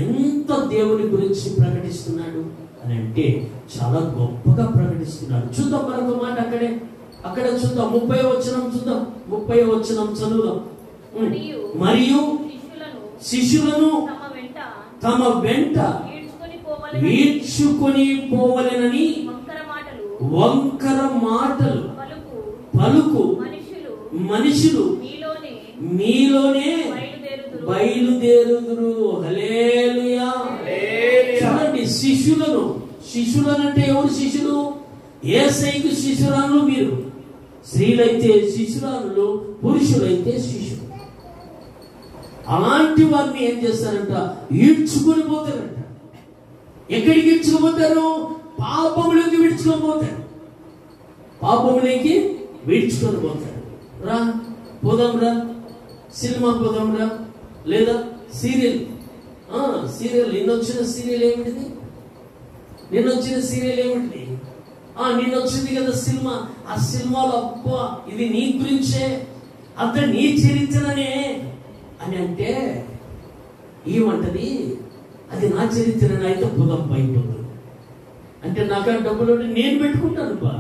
ఎంత దేవుని గురించి ప్రకటిస్తున్నాడు అని అంటే చాలా గొప్పగా ప్రకటిస్తున్నాడు. చూద్దాం మరొక మాట అక్కడ చూద్దాం. 30వ వచనం చూద్దాం. 30వ వచనం చదువుదాం. మరియు శిష్యులను తమ వెంట ఈడ్చుకొని పోవలెనని వంకర మాటలు పలుకు మనుషులు మీలోనే బయలుదేరుదురు. హల్లెలూయా. చూడండి, శిష్యులనంటే ఎవరు శిష్యులు? యేసయ్యకు శిష్యురాలు మీరు. స్త్రీలైతే శిష్యురాలు, పురుషులైతే శిష్యులు. అలాంటి వారిని ఏం చేస్తారంట? ఈడ్చుకొని పోతారంట. ఎక్కడికి ఈడ్చుకుపోతారు? పాపములోకి విడుచుకొని పోతారు. పాపములోకి విడుచుకొని పోతారు. రా పోదాం రా, సినిమా పోదాం రా, లేదా సీరియల్ నిన్నొచ్చిన సీరియల్ ఏమిటిది? నిన్నొచ్చింది కదా సినిమా. ఆ సినిమాలో అబ్బా ఇది నీ గురించే, అంత నీ చరిత్రనే అని అంటే ఏమంటది? అది నా చరిత్రనే, అయితే పొలం పైపోతుంది అంటే నాకు ఆ డబ్బులు నేను పెట్టుకుంటాను బా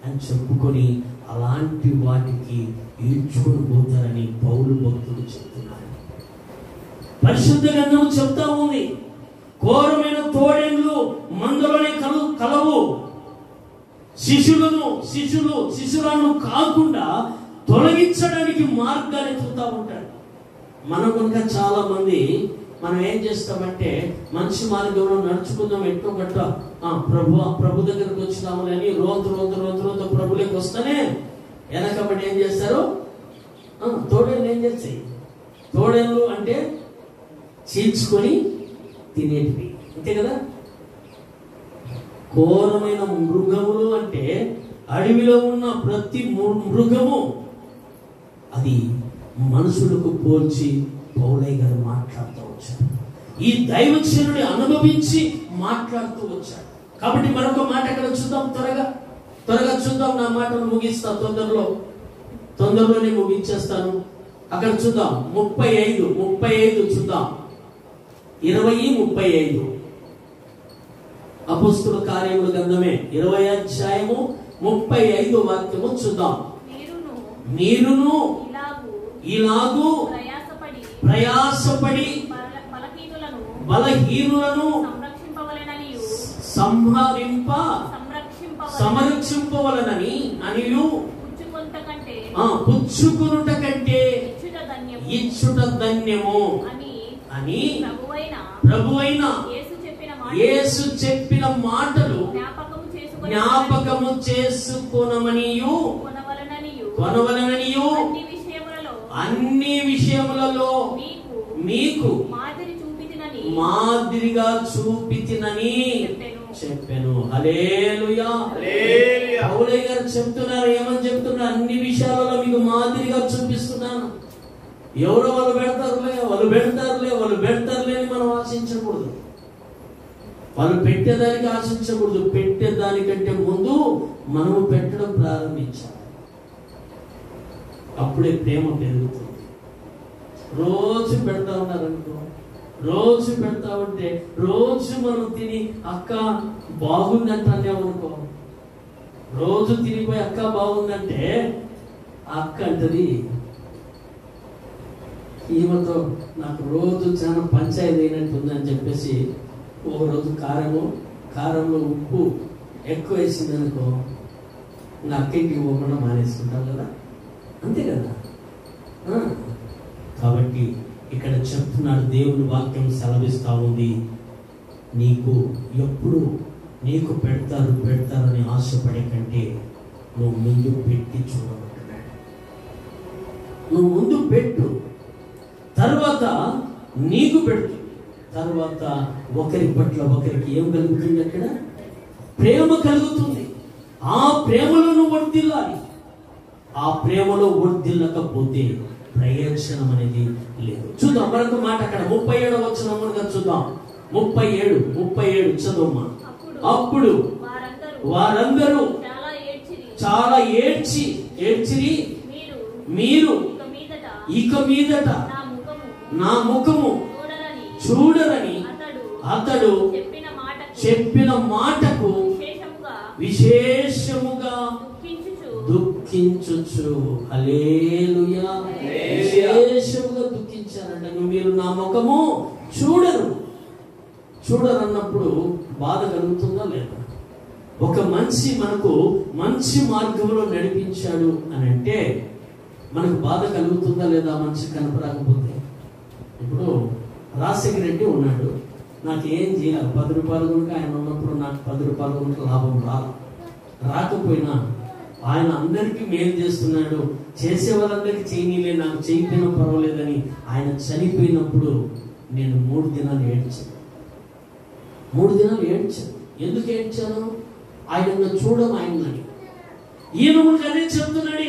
అని చెప్పుకొని అలాంటి వాటికి ఈడ్చుకొని పోతారని పౌలు భక్తుడు చెప్తున్నారు. పరిశుద్ధ గ్రంథం చెప్తా ఉంది, ఘోరమైన తోడేళ్ళు మందలోనే కలవు. శిశువులను కాకుండా తొలగించడానికి మార్గాన్ని చూస్తూ ఉంటాడు. మనం కనుక చాలా మంది మనం ఏం చేస్తామంటే మంచి మార్గంలో నడుచుకుందాం, ఎట్టో గట్ట ప్రభు దగ్గరకు వచ్చినాము అని రోజు ప్రభులోకి వస్తేనే వెనకబడి ఏం చేస్తారు? తోడేళ్ళు ఏం చేస్తాయి? తోడేళ్ళు అంటే చీల్చుకొని తినేటివి, అంతే కదా. ఘోరమైన మృగములు అంటే అడవిలో ఉన్న ప్రతి మృగము అది మనుషులకు పోల్చి పౌలయ్య గారు మాట్లాడుతూ వచ్చారు. ఈ దైవజనుడి అనుభవించి మాట్లాడుతూ వచ్చాడు. కాబట్టి మరొక మాట అక్కడ చూద్దాం. త్వరగా చూద్దాం. నా మాటను ముగిస్తా, తొందరలోనే ముగించేస్తాను. అక్కడ చూద్దాం 35 చూద్దాం. 20-35 అపోస్తలుల కార్యముల గ్రంథమే 20వ అధ్యాయము 35వ వాక్యము చూద్దాం. మీరును ఇలాగు ప్రయాసపడి బలహీనులను సంరక్షింపవలనని అనియు పుచ్చుకొనుట కంటే ఇచ్చుట ధన్యము అని ప్రభువైన యేసు చెప్పిన మాటలు జ్ఞాపకము చేసుకొనమనియు కొనవలననియు అన్ని విషయములలో మీకు మాదిరిగా చూపితినని చెప్పాను. హల్లెలూయా. పౌలయ్య గారు చెప్తున్నారు, ఏమని చెప్తున్నారు? అన్ని విషయాలలో మీకు మాదిరిగా చూపిస్తున్నాను. ఎవరో వాళ్ళు పెడతారులే అని మనం ఆశించకూడదు. వాళ్ళు పెట్టేదానికి ఆశించకూడదు. పెట్టేదానికంటే ముందు మనము పెట్టడం ప్రారంభించాలి. అప్పుడే ప్రేమ పెరుగుతుంది. రోజు పెడతా ఉన్నారనుకో, రోజు పెడతా ఉంటే రోజు మనం తిని అక్క బాగుందంటానేమనుకో, రోజు తినిపోయి అక్క బాగుందంటే అక్క అంటది ఈమెతో నాకు రోజు చాలా పంచాయతీ అయినట్టు ఉందని చెప్పేసి ఒక రోజు కారంలో ఉప్పు ఎక్కువ వేసింది అనుకో, నా అక్కకి పోకుండా మానేసుకుంటాం కదా, అంతే కదా. కాబట్టి ఇక్కడ చెప్తున్నాడు, దేవుని వాక్యం సెలవిస్తా ఉంది, నీకు ఎప్పుడు నీకు పెడతారని ఆశపడే కంటే నువ్వు ముందు పెట్టి చూడమంటున్నాడు. నువ్వు ముందు పెట్టు, తర్వాత నీకు పెట్టు, తర్వాత ఒకరి పట్ల ఒకరికి ఏం కలుగుతుంది? అక్కడ ప్రేమ కలుగుతుంది. ఆ ప్రేమలో నువ్వు వర్ధిల్లాలి. ఆ ప్రేమలో వర్ధిల్లకపోతే ప్రయోజనం అనేది లేదు. చూద్దాం మరొక మాట అక్కడ 37వ వచనం చూద్దాం. 37 చదువుమా. అప్పుడు వారందరూ చాలా ఏడ్చిరి, మీరు ఇక మీదట నా ముఖము చూడరని అతడు చెప్పిన మాటకు విశేషముగా దుఃఖించుచు. హల్లెలూయా. విశేషముగా దుఃఖించారంట. మీరు నా ముఖము చూడరన్నప్పుడు బాధ కలుగుతుందా లేదా? ఒక మనిషి మనకు మంచి మార్గంలో నడిపించాడు అని అంటే మనకు బాధ కలుగుతుందా లేదా? మనిషి కనపరాకపోతే. ఇప్పుడు రాజశేఖర రెడ్డి ఉన్నాడు, నాకు ఏం చేయాలి? 10 రూపాయలు కనుక ఆయన ఉన్నప్పుడు నాకు 10 రూపాయలు కనుక లాభం రాకపోయినా ఆయన అందరికీ మేలు చేస్తున్నాడు, చేసే వాళ్ళందరికీ చేయనీలే, నాకు చేయకపోయినా పర్వాలేదని ఆయన చనిపోయినప్పుడు నేను 3 దినాలు ఏడ్చాను. 3 దినాలు ఏడ్చాను. ఎందుకు ఏడ్చాను? ఆయన చూడడం ఆయనని. ఈయన అదే చెప్తున్నాడు.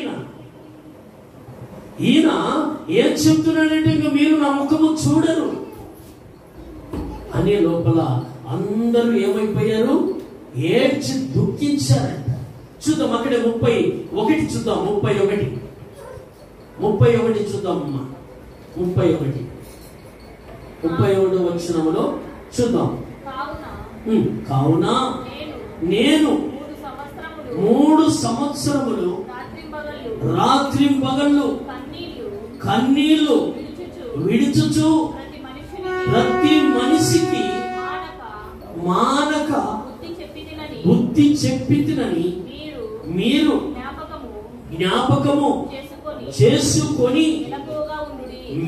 ఈయన ఏం చెప్తున్నాడంటే ఇంకా మీరు నా ముఖము చూడరు అనే లోపల అందరూ ఏమైపోయారు? ఏడ్చి దుఃఖించారంట. చూద్దాం అక్కడే 31 చూద్దాం. 31 చూద్దాం అమ్మా. 31 వచనములో చూద్దాం. కావున నేను 3 సంవత్సరములు రాత్రింబగళ్ళు కన్నీళ్లు విడుచుచు ప్రతి మనిషికి మానక బుద్ధి చెప్పితినని మీరు జ్ఞాపకము చేసుకొని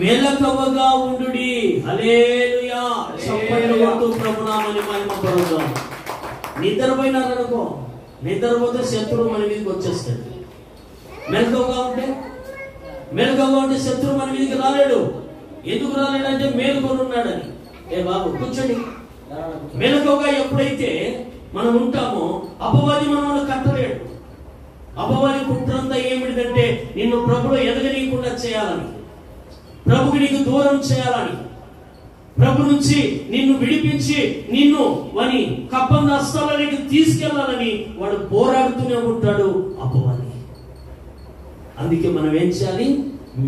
మెలకువగా ఉండుడి. హల్లెలూయా. చప్పట్లు కొడుతూ ప్రభునామముని మహిమపరుద్దాం. నిద్రపోయినారనుకో, నిద్రపోతే శత్రువు మన మీదకి వచ్చేస్తాడు. మెలకువగా ఉంటే శత్రువు మన మీదకి రాలేడు. ఎందుకు రాలేడంటే మేలుకొని ఉన్నాడని. ఏ బాబు కూర్చోండి. మెలకువగా ఎప్పుడైతే మనం ఉంటామో అపవాది మనల్ని కట్టలేడు. అపవాది కుట్రంతా ఏమిటిదంటే నిన్ను ప్రభులో ఎదగనీయకుండా చేయాలని, ప్రభుకి నీకు దూరం చేయాలని, ప్రభు నుంచి నిన్ను విడిపించి నిన్ను వాని కప్పంద హస్తాలకి తీసుకెళ్లాలని వాడు పోరాడుతూనే ఉంటాడు అపవాది. అందుకే మనం ఏం చేయాలి?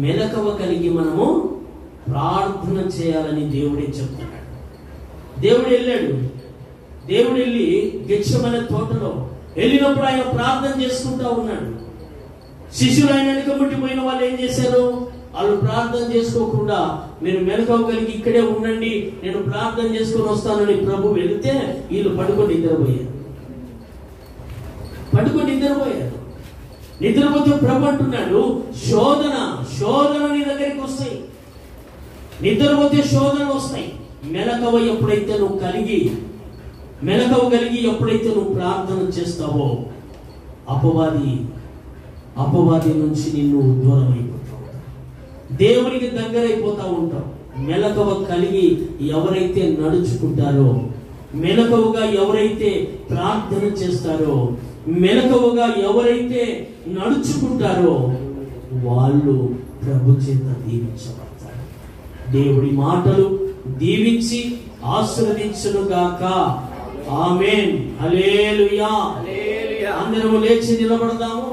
మెలకువ కలిగి మనము ప్రార్థన చేయాలని దేవుడే చెప్తున్నాడు. దేవుడు వెళ్ళి గెత్సెమనే తోటలో వెళ్ళినప్పుడు ఆయన ప్రార్థన చేసుకుంటా ఉన్నాడు. శిష్యులు ఆయన వెనుకబట్టిపోయిన వాళ్ళు ఏం చేశారు? వాళ్ళు ప్రార్థన చేసుకోకుండా మీరు మెలకువ కలిగి ఇక్కడే ఉండండి, నేను ప్రార్థన చేసుకొని వస్తానని ప్రభు వెళితే వీళ్ళు పడుకొని నిద్రపోయారు. నిద్రపోతే ప్రభు అంటున్నాడు, శోధన నీ దగ్గరికి వస్తాయి. నిద్రపోతే శోధనలు వస్తాయి. మెలకువ కలిగి ఎప్పుడైతే నువ్వు ప్రార్థన చేస్తావో అపవాది నుంచి నిన్ను దూరం అయిపోతావు, దేవునికి దగ్గర అయిపోతా ఉంటావు. మెలకువ కలిగి ఎవరైతే నడుచుకుంటారో, మెలకువగా ఎవరైతే ప్రార్థన చేస్తారో, మెలకువగా ఎవరైతే నడుచుకుంటారో వాళ్ళు ప్రభు చేత దీవించబడతారు. దేవుడి మాటలు దీవించి ఆశీర్వదించును గాక. ఆమేన్. హల్లెలూయా. అందరూ లేచి నిలబడదాము.